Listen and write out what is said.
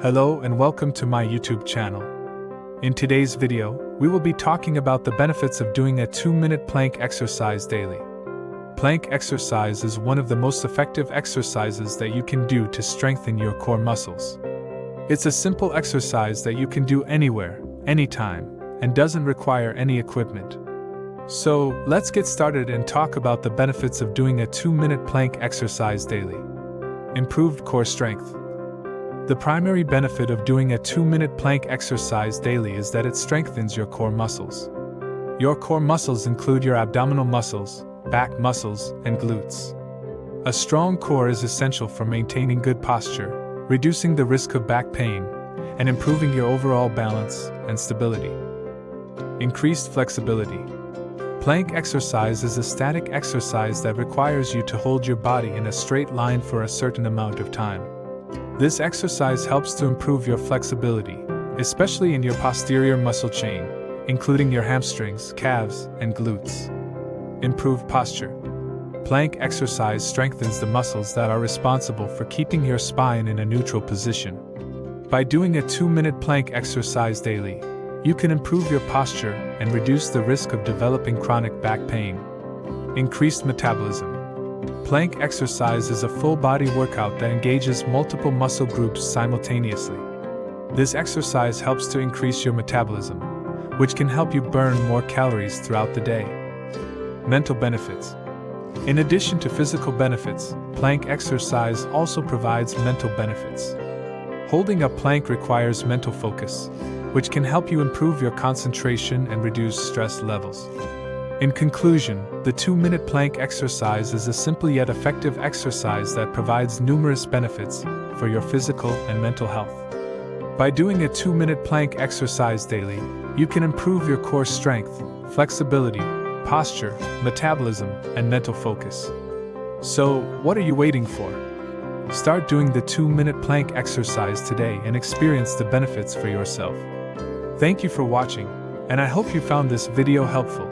Hello and welcome to my YouTube channel. In today's video, we will be talking about the benefits of doing a 2-minute plank exercise daily. Plank exercise is one of the most effective exercises that you can do to strengthen your core muscles. It's a simple exercise that you can do anywhere, anytime, and doesn't require any equipment. So, let's get started and talk about the benefits of doing a 2-minute plank exercise daily. Improved core strength. The primary benefit of doing a 2-minute plank exercise daily is that it strengthens your core muscles. Your core muscles include your abdominal muscles, back muscles, and glutes. A strong core is essential for maintaining good posture, reducing the risk of back pain, and improving your overall balance and stability. Increased flexibility. Plank exercise is a static exercise that requires you to hold your body in a straight line for a certain amount of time. This exercise helps to improve your flexibility, especially in your posterior muscle chain, including your hamstrings, calves, and glutes. Improved posture. Plank exercise strengthens the muscles that are responsible for keeping your spine in a neutral position. By doing a 2-minute plank exercise daily, you can improve your posture and reduce the risk of developing chronic back pain. Increased metabolism. Plank exercise is a full-body workout that engages multiple muscle groups simultaneously. This exercise helps to increase your metabolism, which can help you burn more calories throughout the day. Mental benefits. In addition to physical benefits, plank exercise also provides mental benefits. Holding a plank requires mental focus, which can help you improve your concentration and reduce stress levels. In conclusion, the 2-minute plank exercise is a simple yet effective exercise that provides numerous benefits for your physical and mental health. By doing a 2-minute plank exercise daily, you can improve your core strength, flexibility, posture, metabolism, and mental focus. So, what are you waiting for? Start doing the 2-minute plank exercise today and experience the benefits for yourself. Thank you for watching, and I hope you found this video helpful.